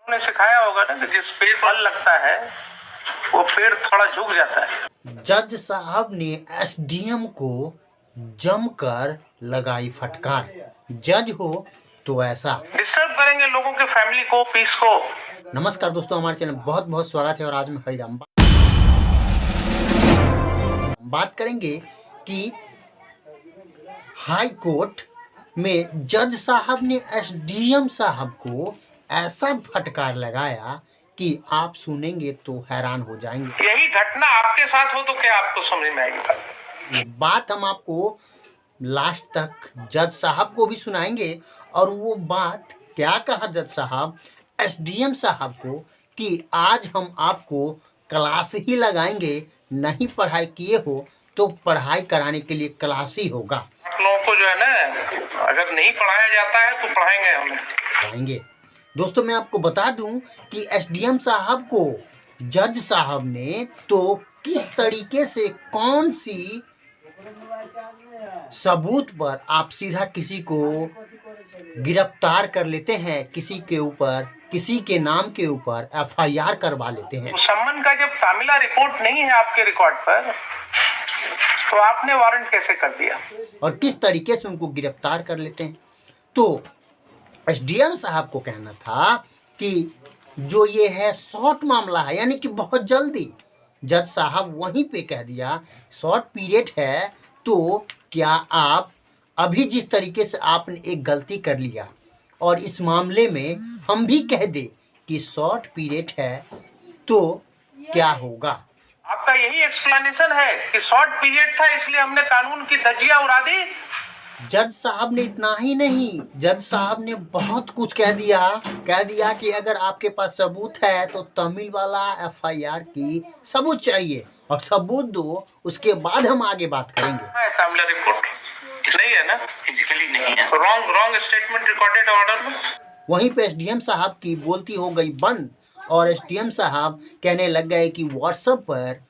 उन्होंने सिखाया होगा ना कि जिस पेड़ फल लगता है वो पेड़ थोड़ा झुक जाता है। जज साहब ने एसडीएम को जमकर लगाई फटकार। जज हो तो ऐसा डिस्टर्ब करेंगे लोगों के फैमिली को, पीस को। नमस्कार दोस्तों, हमारे चैनल बहुत बहुत स्वागत है। और आज मैं हरिराम बात करेंगे कि हाई कोर्ट में जज साहब ने एसडीएम साहब को ऐसा फटकार लगाया कि आप सुनेंगे तो हैरान हो जाएंगे। यही घटना आपके साथ हो तो क्या आपको समझ में आएगी? ये बात हम आपको लास्ट तक जज साहब को भी सुनाएंगे। और वो बात क्या कहा जज साहब एसडीएम साहब को कि आज हम आपको क्लास ही लगाएंगे, नहीं पढ़ाई किए हो तो पढ़ाई कराने के लिए क्लास ही होगा। आप लोगों को जो है ना, अगर नहीं पढ़ाया जाता है तो पढ़ाएंगे। दोस्तों मैं आपको बता दूं कि एसडीएम साहब को जज साहब ने तो किस तरीके से कौन सी सबूत पर आप सीधा किसी को गिरफ्तार कर लेते हैं, किसी के ऊपर, किसी के नाम के ऊपर एफआईआर करवा लेते हैं। सम्मन का जब तामिला रिपोर्ट नहीं है आपके रिकॉर्ड पर तो आपने वारंट कैसे कर दिया? और किस तरीके से उनको गिरफ्तार कर लेते हैं। तो एसडीएम साहब को कहना था कि जो ये है शॉर्ट मामला है, यानी कि बहुत जल्दी। जज साहब वहीं पे कह दिया शॉर्ट पीरियड है, तो क्या आप अभी जिस तरीके से आपने एक गलती कर लिया और इस मामले में हम भी कह दे कि शॉर्ट पीरियड है तो क्या होगा? आपका यही एक्सप्लेनेशन है कि शॉर्ट पीरियड था इसलिए हमने कानून की धज्जियां उड़ा दी? जज साहब ने इतना ही नहीं, जज साहब ने बहुत कुछ कह दिया कि अगर आपके पास सबूत है तो तमिल वाला एफआईआर की सबूत चाहिए और सबूत दो, उसके बाद हम आगे बात करेंगे। तामिला रिपोर्ट नहीं है ना, फिजिकली नहीं है। रॉन्ग स्टेटमेंट रिकॉर्डेड ऑर्डर में। वहीं पे एसडीएम साहब की बोलती हो गई बंद और एसडीएम साहब कहने लग गए कि व्हाट्सएप पर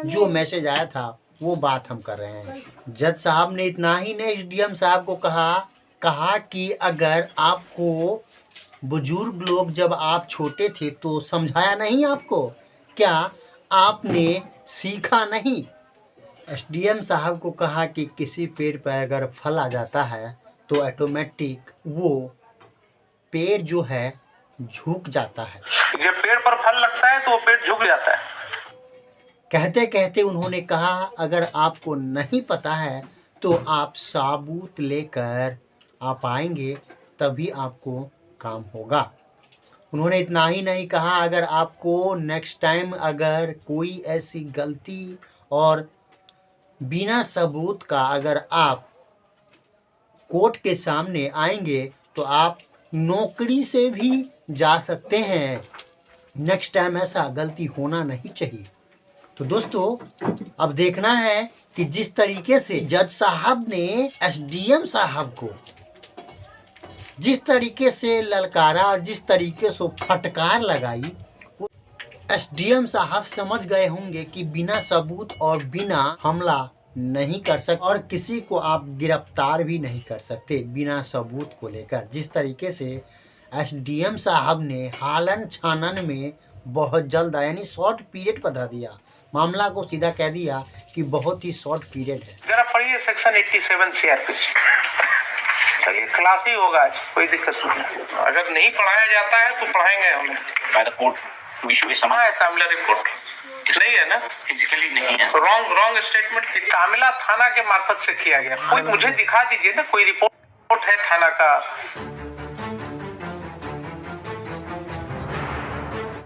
जो मैसेज आया था वो बात हम कर रहे हैं। जज साहब ने इतना ही नहीं एसडीएम साहब को कहा कि अगर आपको बुजुर्ग लोग जब आप छोटे थे तो समझाया नहीं आपको, क्या आपने सीखा नहीं? एसडीएम साहब को कहा कि किसी पेड़ पर अगर फल आ जाता है तो ऑटोमेटिक वो पेड़ जो है झुक जाता है। जब पेड़ पर फल लगता है तो वो पेड़ झुक जाता है। कहते कहते उन्होंने कहा अगर आपको नहीं पता है तो आप सबूत लेकर आप आएंगे तभी आपको काम होगा। उन्होंने इतना ही नहीं कहा अगर आपको नेक्स्ट टाइम अगर कोई ऐसी गलती और बिना सबूत का अगर आप कोर्ट के सामने आएंगे तो आप नौकरी से भी जा सकते हैं। नेक्स्ट टाइम ऐसा गलती होना नहीं चाहिए। तो दोस्तों अब देखना है कि जिस तरीके से जज साहब ने एसडीएम साहब को जिस तरीके से ललकारा और जिस तरीके से फटकार लगाई, एसडीएम साहब समझ गए होंगे कि बिना सबूत और बिना हमला नहीं कर सकते और किसी को आप गिरफ्तार भी नहीं कर सकते बिना सबूत को लेकर। जिस तरीके से एसडीएम साहब ने हालन छानन में बहुत जल्द यानी शॉर्ट पीरियड बता दिया, मामला को सीधा कह दिया कि बहुत ही शॉर्ट पीरियड है। जरा पढ़िए सेक्शन 87 सीआरपीसी। चलिए क्लास ही होगा आज, कोई दिक्कत नहीं। अगर नहीं पढ़ाया जाता है तो पढ़ाएंगे हमें। बाय द कोर्ट विश्व के समान है तामिला रिपोर्ट नहीं है ना, फिजिकली नहीं है। रॉन्ग स्टेटमेंट तामिला थाना के मार्फत से किया गया। कोई मुझे दिखा दीजिए ना, कोई रिपोर्ट है थाना का